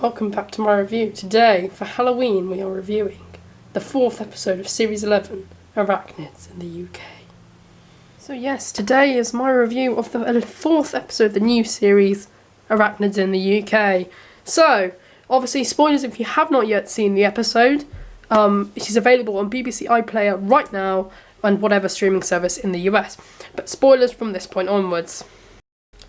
welcome back to my review. Today, for Halloween, we are reviewing the 4th episode of Series 11, Arachnids in the UK. So yes, today is my review of the 4th episode of the new series, Arachnids in the UK. So, obviously, spoilers if you have not yet seen the episode. It is available on BBC iPlayer right now and whatever streaming service in the US. But spoilers from this point onwards.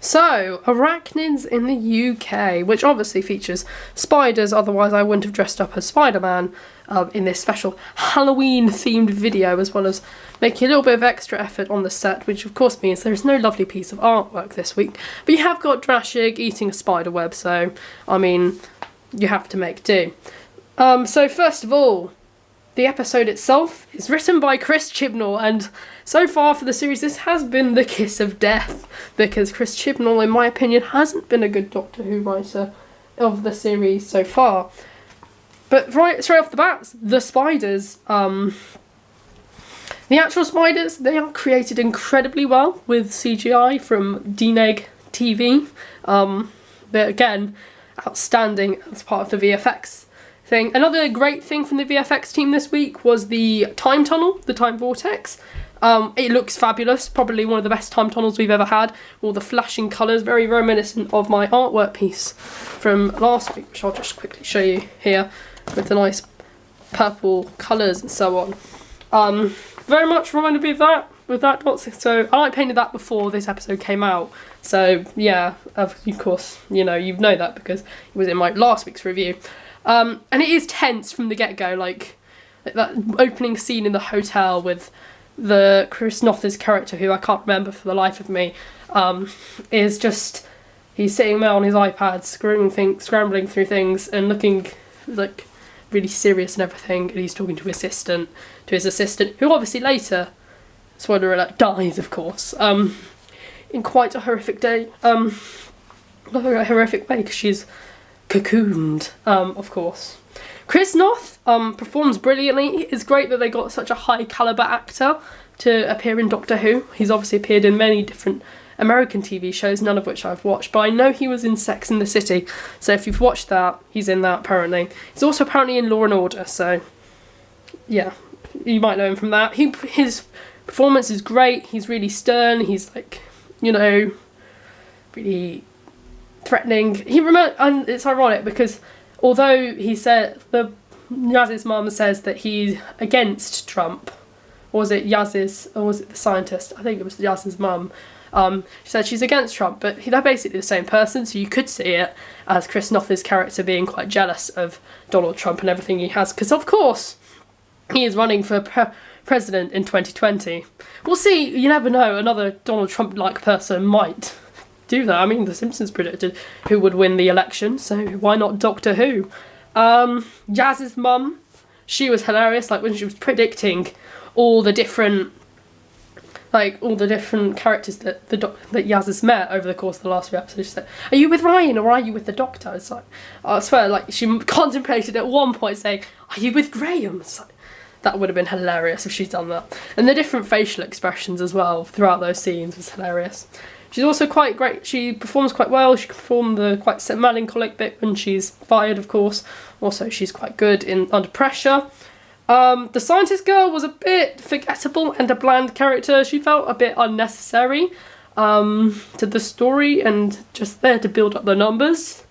So, Arachnids in the UK, which obviously features spiders, otherwise I wouldn't have dressed up as Spider-Man in this special Halloween-themed video, as well as making a little bit of extra effort on the set, which of course means there is no lovely piece of artwork this week. But you have got Drashig eating a spider web, so, I mean, you have to make do. So first of all, the episode itself is written by Chris Chibnall, and so far for the series this has been the kiss of death, because Chris Chibnall, in my opinion, hasn't been a good Doctor Who writer of the series so far. But right straight off the bat, the spiders, the actual spiders, they are created incredibly well with CGI from DNEG TV. They're again outstanding as part of the VFX thing. Another great thing from the VFX team this week was the time tunnel, the time vortex. It looks fabulous, probably one of the best time tunnels we've ever had. All the flashing colours, very reminiscent of my artwork piece from last week, which I'll just quickly show you here, with the nice purple colours and so on. Very much reminded me of that, with that dot. So I painted that before this episode came out. So yeah, of course, you know that because it was in my last week's review. And it is tense from the get-go, like that opening scene in the hotel with the Chris Noth's character, who I can't remember for the life of me, is just, he's sitting there on his iPad, scrambling through things and looking like really serious and everything, and he's talking to his assistant, who obviously later, spoiler alert, dies, of course, in quite a horrific way, because she's cocooned, of course. Chris Noth performs brilliantly. It's great that they got such a high caliber actor to appear in Doctor Who. He's obviously appeared in many different American TV shows, none of which I've watched, but I know he was in Sex and the City, so if you've watched that, he's in that apparently. He's also apparently in Law and Order, so yeah, you might know him from that. His performance is great. He's really stern. He's like, really threatening. And it's ironic because although he said, Yaz's mum says that he's against Trump, or was it Yaz's, or was it the scientist? I think it was Yaz's mum. She said she's against Trump, but they're basically the same person, so you could see it as Chris Noth's character being quite jealous of Donald Trump and everything he has, because of course he is running for president in 2020. We'll see, you never know, another Donald Trump-like person might do that. I mean, The Simpsons predicted who would win the election, so why not Doctor Who? Yaz's mum, she was hilarious, like when she was predicting all the different characters that Yaz has met over the course of the last few episodes. She said, "Are you with Ryan or are you with the Doctor?" It's like, I swear, like she contemplated at one point saying, "Are you with Graham?" It's like, that would have been hilarious if she'd done that. And the different facial expressions as well throughout those scenes was hilarious. She's also quite great. She performs quite well. She can perform the quite melancholic bit when she's fired, of course. Also, she's quite good under pressure. The scientist girl was a bit forgettable and a bland character. She felt a bit unnecessary to the story and just there to build up the numbers,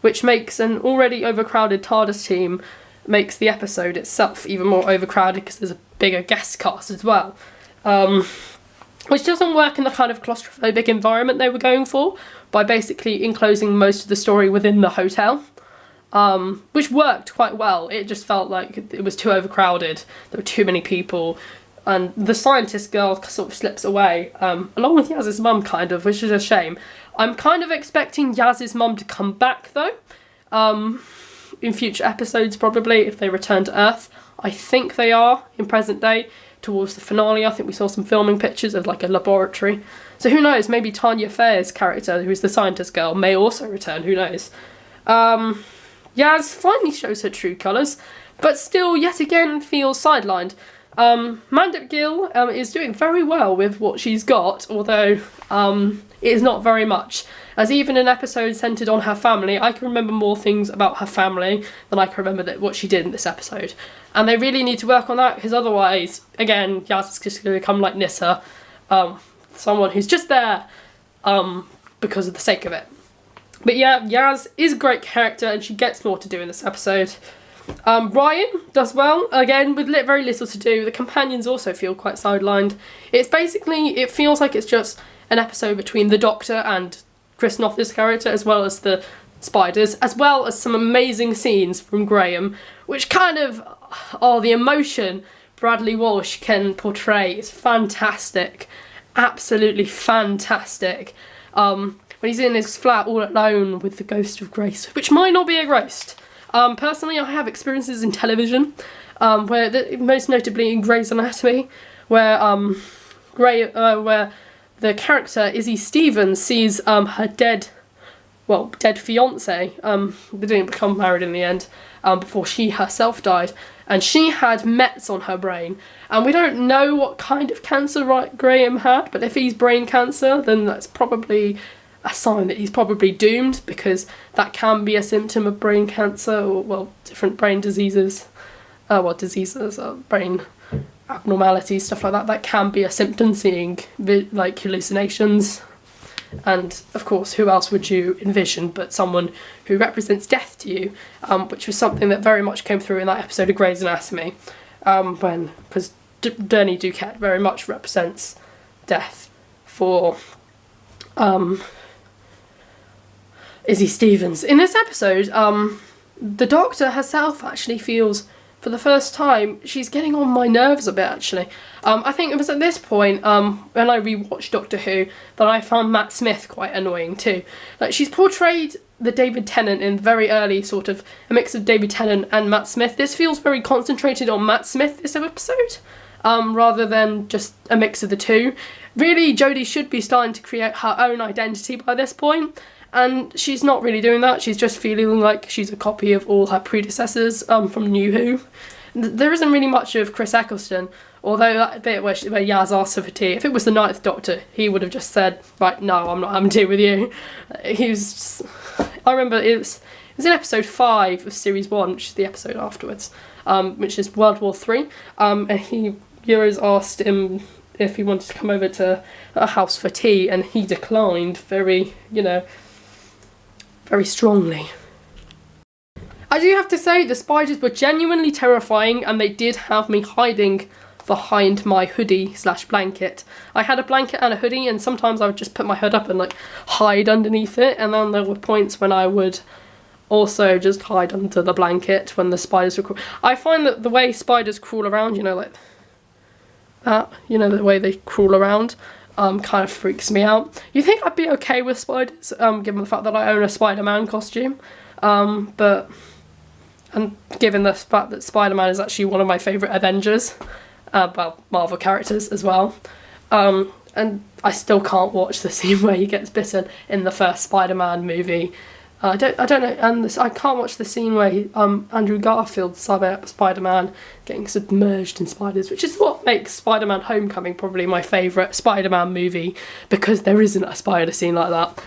which makes an already overcrowded TARDIS team makes the episode itself even more overcrowded because there's a bigger guest cast as well. Which doesn't work in the kind of claustrophobic environment they were going for, by basically enclosing most of the story within the hotel, which worked quite well. It just felt like it was too overcrowded, there were too many people, and the scientist girl sort of slips away, along with Yaz's mum kind of, which is a shame. I'm kind of expecting Yaz's mum to come back though, in future episodes probably, if they return to Earth. I think they are in present day. Towards the finale, I think we saw some filming pictures of like a laboratory. So who knows, maybe Tanya Fair's character, who's the scientist girl, may also return, who knows. Yaz finally shows her true colours, but still yet again feels sidelined. Mandip Gill is doing very well with what she's got, although it is not very much. As even an episode centred on her family, I can remember more things about her family than I can remember what she did in this episode. And they really need to work on that, because otherwise, again, Yaz is just going to become like Nissa, someone who's just there because of the sake of it. But yeah, Yaz is a great character and she gets more to do in this episode. Ryan does well, again, with very little to do. The companions also feel quite sidelined. It's basically, it feels like it's just an episode between the Doctor and Chris Noth's character, as well as the spiders, as well as some amazing scenes from Graham, which kind of, the emotion Bradley Walsh can portray is fantastic. Absolutely fantastic. When he's in his flat all alone with the ghost of Grace, which might not be a ghost. Personally, I have experiences in television, where most notably in Grey's Anatomy, where where the character Izzy Stevens sees her dead fiance. They didn't become married in the end, before she herself died, and she had Mets on her brain, and we don't know what kind of cancer Graham had, but if he's brain cancer, then that's probably a sign that he's probably doomed, because that can be a symptom of brain cancer, or different brain diseases, brain abnormalities, stuff like that. That can be a symptom, seeing like hallucinations. And of course, who else would you envision but someone who represents death to you, which was something that very much came through in that episode of Grey's Anatomy, because Denny Duquette very much represents death for Izzy Stevens. In this episode, the Doctor herself actually feels, for the first time, she's getting on my nerves a bit, actually. I think it was at this point, when I rewatched Doctor Who, that I found Matt Smith quite annoying too. Like, she's portrayed the David Tennant in very early, sort of a mix of David Tennant and Matt Smith. This feels very concentrated on Matt Smith this episode, rather than just a mix of the two. Really, Jodie should be starting to create her own identity by this point, and she's not really doing that. She's just feeling like she's a copy of all her predecessors from New Who. There isn't really much of Chris Eccleston, although that bit where Yaz asks her for tea, if it was the Ninth Doctor, he would have just said, right, no, I'm not having tea with you. He was just, I remember it was in episode 5 of series 1, which is the episode afterwards, which is World War III, and Euros asked him if he wanted to come over to a house for tea, and he declined very strongly. I do have to say, the spiders were genuinely terrifying, and they did have me hiding behind my hoodie/blanket. I had a blanket and a hoodie, and sometimes I would just put my hood up and like hide underneath it, and then there were points when I would also just hide under the blanket when the spiders were I find that the way spiders crawl around, like that, the way they crawl around, kind of freaks me out. You think I'd be okay with spiders, given the fact that I own a Spider-Man costume, and given the fact that Spider-Man is actually one of my favourite Avengers, Marvel characters as well, and I still can't watch the scene where he gets bitten in the first Spider-Man movie. I don't know, and I can't watch the scene where Andrew Garfield, Spider-Man, getting submerged in spiders, which is what makes Spider-Man Homecoming probably my favourite Spider-Man movie, because there isn't a spider scene like that.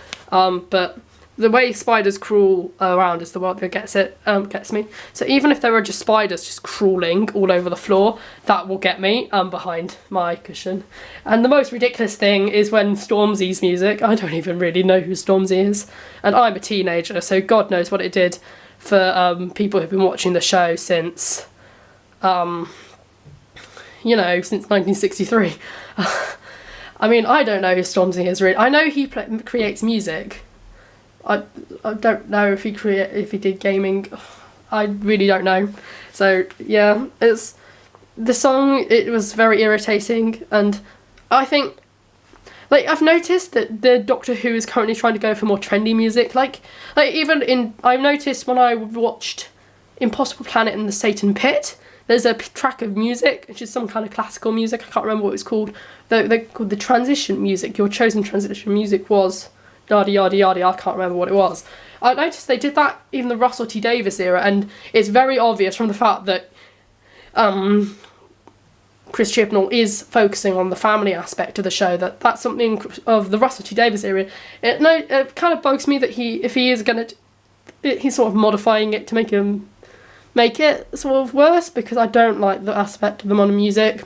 But the way spiders crawl around is the one that gets me. So even if there are just spiders just crawling all over the floor, that will get me behind my cushion. And the most ridiculous thing is when Stormzy's music, I don't even really know who Stormzy is, and I'm a teenager, so God knows what it did for people who've been watching the show since, since 1963. I mean, I don't know who Stormzy is really. I know he creates music. I don't know if he did gaming. I really don't know. So yeah, it's the song. It was very irritating, and I think, I've noticed that the Doctor Who is currently trying to go for more trendy music. I've noticed when I watched Impossible Planet and the Satan Pit, there's a track of music, which is some kind of classical music. I can't remember what it's called. They're called the transition music. Your chosen transition music was yada yada yada, I can't remember what it was. I noticed they did that in the Russell T Davies era, and it's very obvious from the fact that Chris Chibnall is focusing on the family aspect of the show, that's something of the Russell T Davies era. It kind of bugs me that if he is going to, he's sort of modifying it to make it sort of worse, because I don't like the aspect of the modern music,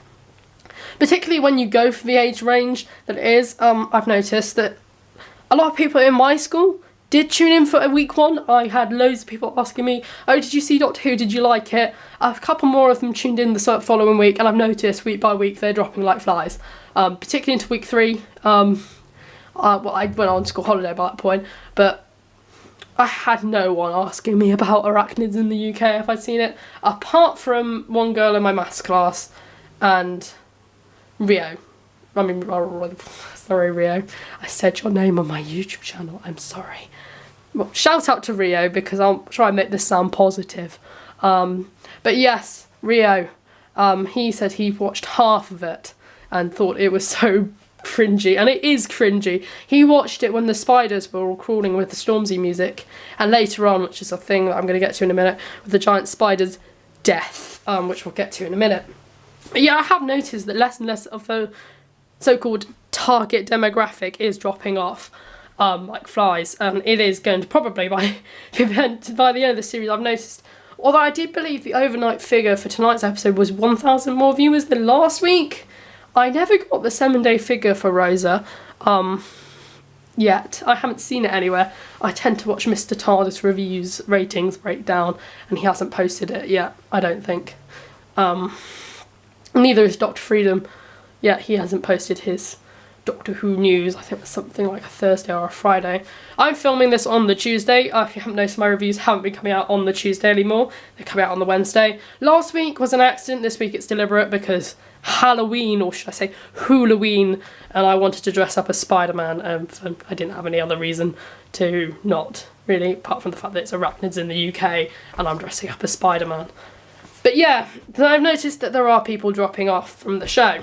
particularly when you go for the age range that it is. I've noticed that a lot of people in my school did tune in for a week one. I had loads of people asking me, oh, did you see Doctor Who, did you like it? A couple more of them tuned in the following week, and I've noticed week by week they're dropping like flies, particularly into week 3. Well, I went on school holiday by that point, but I had no one asking me about Arachnids in the UK if I'd seen it, apart from one girl in my maths class and Rio. Sorry, Rio. I said your name on my YouTube channel. I'm sorry. Well, shout out to Rio, because I'll try and make this sound positive. But yes, Rio. He said he watched half of it and thought it was so cringy, and it is cringy. He watched it when the spiders were all crawling with the Stormzy music, and later on, which is a thing that I'm going to get to in a minute, with the giant spider's death, which we'll get to in a minute. But yeah, I have noticed that less and less of the so-called target demographic is dropping off like flies, and it is going to probably by the end of the series. I've noticed, although I did believe the overnight figure for tonight's episode was 1,000 more viewers than last week, I never got the 7-day figure for Rosa yet. I haven't seen it anywhere. I tend to watch Mr. TARDIS reviews ratings breakdown, and he hasn't posted it yet, I don't think. Neither is Dr. Freedom. Yeah, he hasn't posted his Doctor Who news. I think it's something like a Thursday or a Friday. I'm filming this on the Tuesday. If you haven't noticed, my reviews haven't been coming out on the Tuesday anymore. They come out on the Wednesday. Last week was an accident. This week it's deliberate, because Halloween, or should I say Halloween, and I wanted to dress up as Spider-Man, and I didn't have any other reason to not, really, apart from the fact that it's Arachnids in the UK and I'm dressing up as Spider-Man. But yeah, I've noticed that there are people dropping off from the show.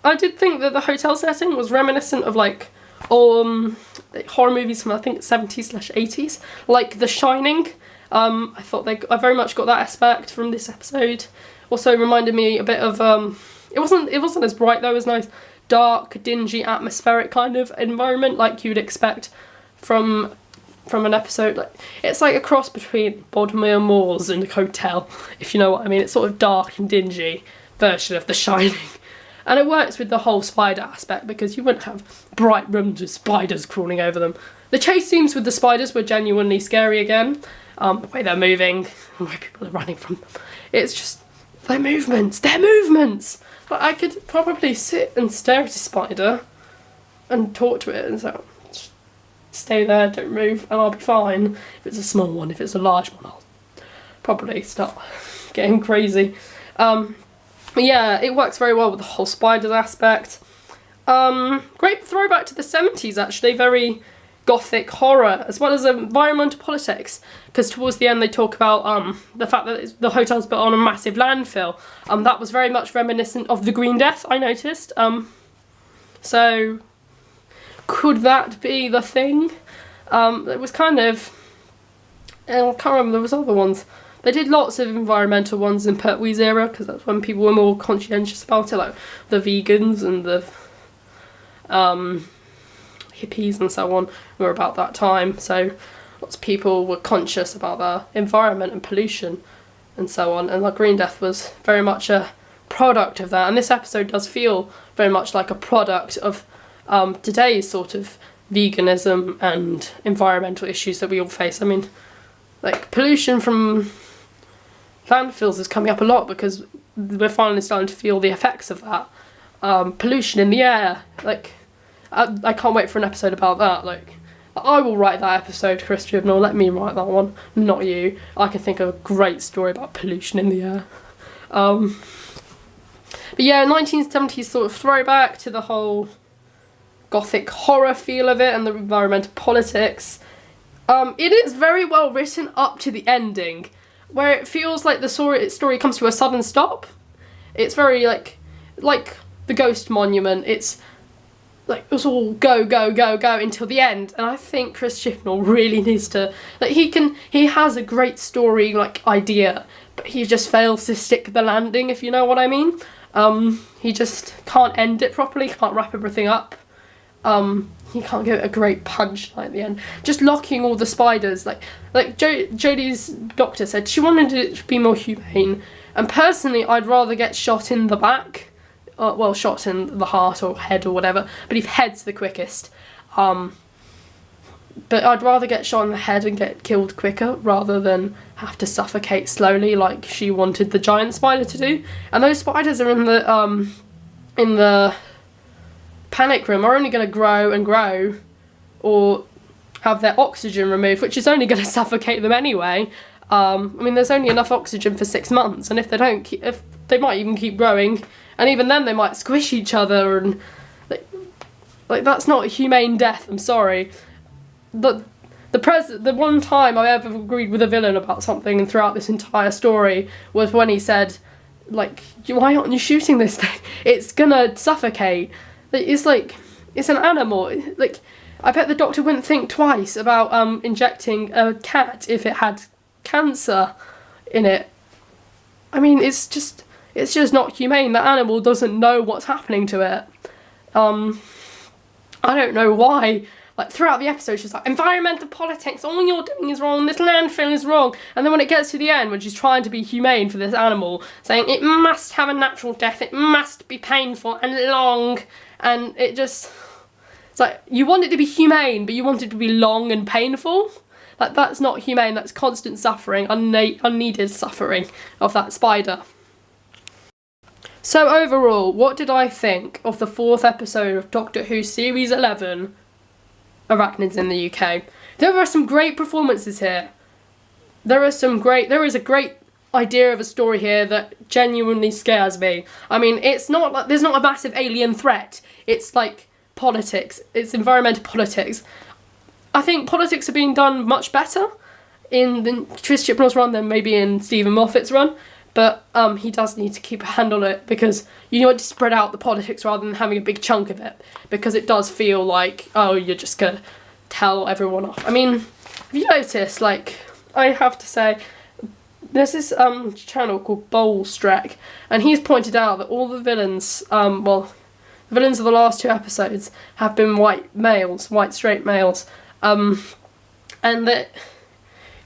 I did think that the hotel setting was reminiscent of like horror movies from I think 70s/80s, like The Shining. I thought I very much got that aspect from this episode. Also reminded me a bit of it wasn't as bright though, it was nice dark, dingy, atmospheric kind of environment like you'd expect from an episode. Like, it's like a cross between Bodmer Moors and a hotel, if you know what I mean. It's sort of dark and dingy version of The Shining. And it works with the whole spider aspect, because you wouldn't have bright rooms with spiders crawling over them. The chase scenes with the spiders were genuinely scary again. The way they're moving, the way people are running from them. It's just, their movements. But I could probably sit and stare at a spider and talk to it and say, stay there, don't move, and I'll be fine. If it's a small one, if it's a large one, I'll probably start getting crazy. But yeah, it works very well with the whole spiders aspect. Great throwback to the 70s, actually. Very gothic horror, as well as environmental politics, because towards the end they talk about the fact that the hotel's built on a massive landfill. That was very much reminiscent of the Green Death, I noticed. So could that be the thing? It was kind of, I can't remember, there was other ones. They did lots of environmental ones in Pertwee's era, because that's when people were more conscientious about it, like the vegans and the hippies and so on were about that time. So lots of people were conscious about their environment and pollution and so on, and the Green Death was very much a product of that. And this episode does feel very much like a product of today's sort of veganism and environmental issues that we all face. I mean, like, pollution from landfills is coming up a lot, because we're finally starting to feel the effects of that. Pollution in the air, like, I can't wait for an episode about that. Like, I will write that episode, Chris Chibnall, let me write that one, not you. I can think of a great story about pollution in the air. But yeah, 1970s sort of throwback to the whole gothic horror feel of it and the environmental politics. It is very well written up to the ending, where it feels like the story comes to a sudden stop. It's very like the Ghost Monument. It's like, it was all go, go, go, go until the end. And I think Chris Chibnall really needs to, like, he has a great story, like, idea, but he just fails to stick the landing, if you know what I mean. He just can't end it properly, can't wrap everything up. He can't give it a great punch at the end. Just locking all the spiders, like Jodie's doctor said, she wanted it to be more humane. And personally, I'd rather get shot in the back, well, shot in the heart or head or whatever, but if head's the quickest. But I'd rather get shot in the head and get killed quicker rather than have to suffocate slowly like she wanted the giant spider to do. And those spiders are in the panic room are only going to grow and grow, or have their oxygen removed, which is only going to suffocate them anyway. I mean, there's only enough oxygen for 6 months, and if they don't, if they might even keep growing, and even then they might squish each other, and like that's not a humane death. I'm sorry. The one time I ever agreed with a villain about something, and throughout this entire story, was when he said, like, why aren't you shooting this thing? It's gonna suffocate. It's like, it's an animal. Like, I bet the doctor wouldn't think twice about injecting a cat if it had cancer in it. I mean, it's just not humane. The animal doesn't know what's happening to it. I don't know why. Like, throughout the episode, she's like, environmental politics, all you're doing is wrong, this landfill is wrong. And then when it gets to the end, when she's trying to be humane for this animal, saying it must have a natural death, it must be painful and long, and it just, it's like, you want it to be humane, but you want it to be long and painful? Like, that's not humane, that's constant suffering, unneeded suffering of that spider. So overall, what did I think of the 4th episode of Doctor Who Series 11, Arachnids in the UK? There are some great performances here. There is a great idea of a story here that genuinely scares me. I mean, it's not like there's not a massive alien threat. It's like politics. It's environmental politics. I think politics are being done much better in the Chris Chibnall's run than maybe in Stephen Moffat's run. But he does need to keep a hand on it, because you need to spread out the politics rather than having a big chunk of it, because it does feel like, oh, you're just gonna tell everyone off. I mean, have you noticed, like, I have to say, there's this channel called Bowlstrek, and he's pointed out that all the villains, the villains of the last 2 episodes have been white males, white straight males, and that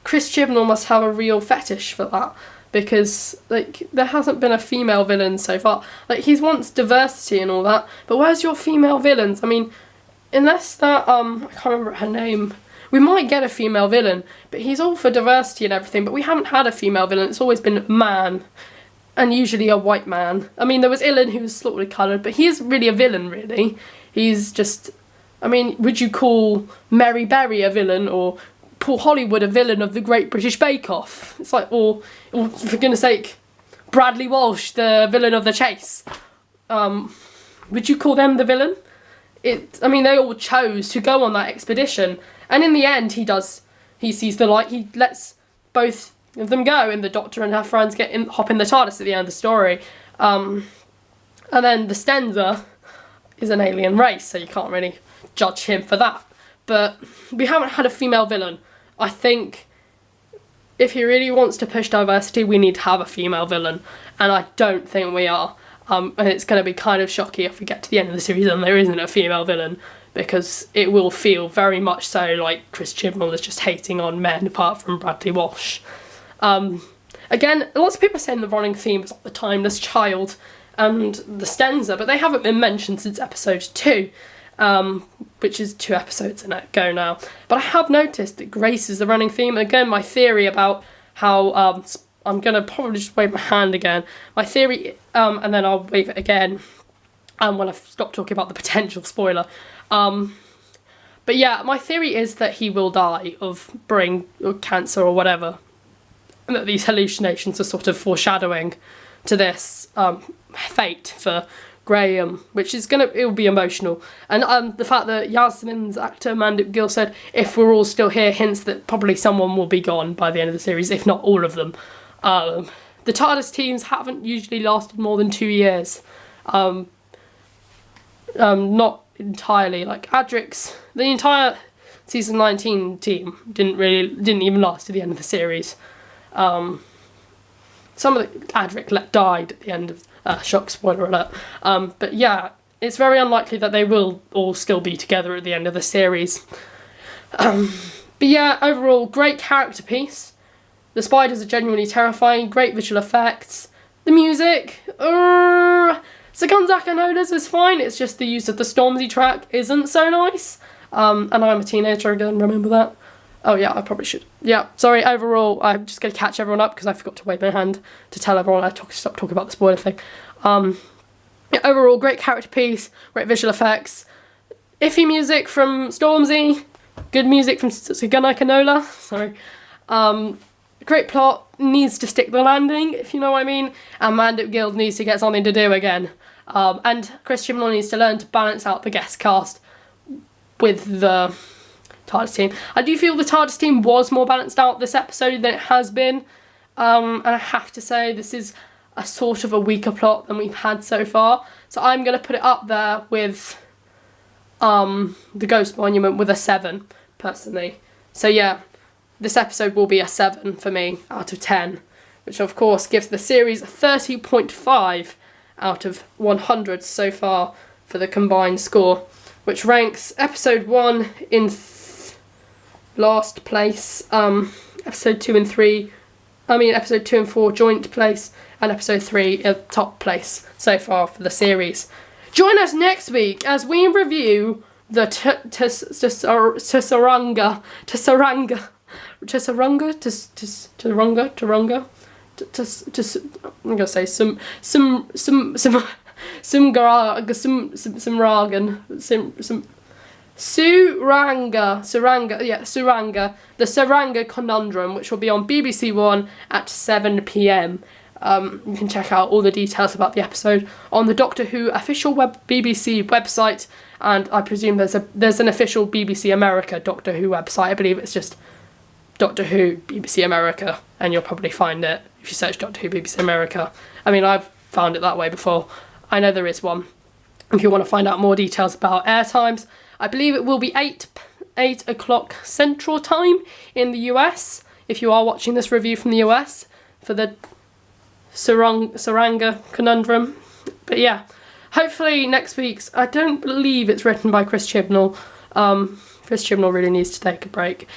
Chris Chibnall must have a real fetish for that. Because, like, there hasn't been a female villain so far. Like, he wants diversity and all that, but where's your female villains? I mean, unless that, I can't remember her name. We might get a female villain, but he's all for diversity and everything, but we haven't had a female villain. It's always been a man, and usually a white man. I mean, there was Ilan, who was slightly coloured, but he isn't really a villain, really. He's just, I mean, would you call Mary Berry a villain, or Paul Hollywood a villain of the Great British Bake Off? It's like, or for goodness sake, Bradley Walsh, the villain of The Chase. Would you call them the villain? I mean, they all chose to go on that expedition, and in the end, he sees the light. He lets both of them go, and the Doctor and her friends hop in the TARDIS at the end of the story. And then the Stenza is an alien race, so you can't really judge him for that. But we haven't had a female villain. I think if he really wants to push diversity, we need to have a female villain, and I don't think we are. And it's going to be kind of shocking if we get to the end of the series and there isn't a female villain, because it will feel very much so like Chris Chibnall is just hating on men apart from Bradley Walsh. Again, lots of people are saying the running theme is like the Timeless Child and the Stenza, but they haven't been mentioned since episode 2. Which is 2 episodes in it go now. But I have noticed that Grace is the running theme. And again, my theory about how, I'm going to probably just wave my hand again. My theory, and then I'll wave it again when I've stopped talking about the potential spoiler. But yeah, my theory is that he will die of brain or cancer or whatever. And that these hallucinations are sort of foreshadowing to this fate for Graham, which is it'll be emotional. And the fact that Yasmin's actor Mandip Gill said, if we're all still here, hints that probably someone will be gone by the end of the series, if not all of them. The TARDIS teams haven't usually lasted more than 2 years. Not entirely. Like the entire season 19 team didn't even last to the end of the series. Some of the Adric died at the end of shock, spoiler alert. But yeah, it's very unlikely that they will all still be together at the end of the series. But yeah, overall, great character piece. The spiders are genuinely terrifying, great visual effects. The music, Saganzaka Nodas is fine, it's just the use of the Stormzy track isn't so nice. And I'm a teenager again, remember that? Oh yeah, I probably should. Yeah, sorry, overall, I'm just going to catch everyone up because I forgot to wave my hand to tell everyone I stop talking about the spoiler thing. Yeah, overall, great character piece, great visual effects, iffy music from Stormzy, good music from Saganzaka Noda, sorry. Great plot, needs to stick the landing, if you know what I mean, and Mandip Guild needs to get something to do again. And Chris Chibnall needs to learn to balance out the guest cast with the TARDIS team. I do feel the TARDIS team was more balanced out this episode than it has been, and I have to say this is a sort of a weaker plot than we've had so far, so I'm going to put it up there with the Ghost Monument with a 7, personally. So yeah, this episode will be a 7 for me out of 10, which of course gives the series a 30.5 out of 100 so far for the combined score, which ranks episode 1 in last place, episode 2 and 4 joint place, and episode 3 at top place so far for the series. Join us next week as we review the Suranga Conundrum, which will be on BBC One at 7 p.m. You can check out all the details about the episode on the Doctor Who official BBC website, and I presume there's an official BBC America Doctor Who website. I believe it's just Doctor Who BBC America, and you'll probably find it if you search Doctor Who BBC America. I mean, I've found it that way before. I know there is one. If you want to find out more details about air times, I believe it will be 8 o'clock Central Time in the US, if you are watching this review from the US, for the Suranga Conundrum. But yeah, hopefully next week's, I don't believe it's written by Chris Chibnall. Chris Chibnall really needs to take a break.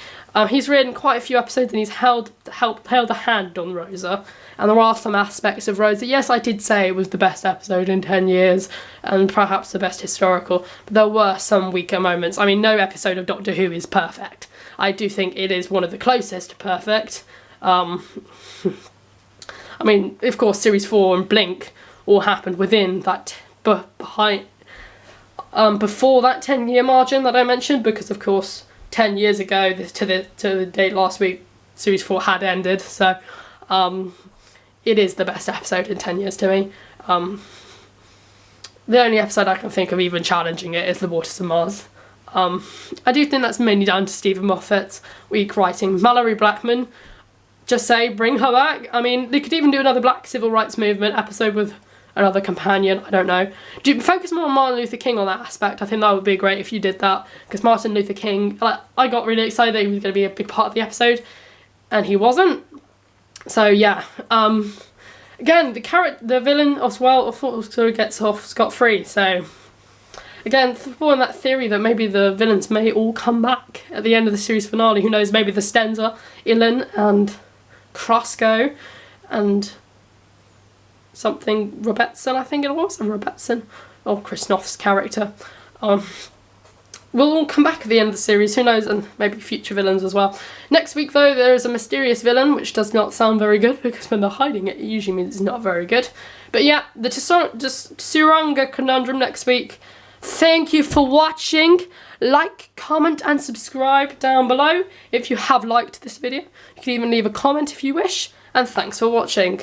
He's written quite a few episodes and he's held a hand on Rosa, and there are some aspects of Rosa. Yes, I did say it was the best episode in 10 years and perhaps the best historical, but there were some weaker moments. I mean, no episode of Doctor Who is perfect. I do think it is one of the closest to perfect. I mean, of course, Series 4 and Blink all happened within that, before that 10-year margin that I mentioned, because of course 10 years ago to the date last week, Series 4 had ended, so it is the best episode in 10 years to me. The only episode I can think of even challenging it is The Waters of Mars. I do think that's mainly down to Stephen Moffat's weak writing. Mallory Blackman, just say, bring her back. I mean, they could even do another Black Civil Rights Movement episode with another companion, I don't know. Do focus more on Martin Luther King on that aspect. I think that would be great if you did that, because Martin Luther King, I got really excited that he was going to be a big part of the episode, and he wasn't. So yeah, again, the villain as well, I thought sort of gets off scot-free, so again, following that theory that maybe the villains may all come back at the end of the series finale. Who knows, maybe the Stenza, Ilan and Krasko and something Robertson, I think it was, and Robertson, or Chris Noth's character, will all come back at the end of the series, who knows, and maybe future villains as well. Next week though, there is a mysterious villain, which does not sound very good, because when they're hiding it, it usually means it's not very good. But yeah, the Tsuranga Conundrum next week. Thank you for watching. Like, comment and subscribe down below if you have liked this video. You can even leave a comment if you wish, and thanks for watching.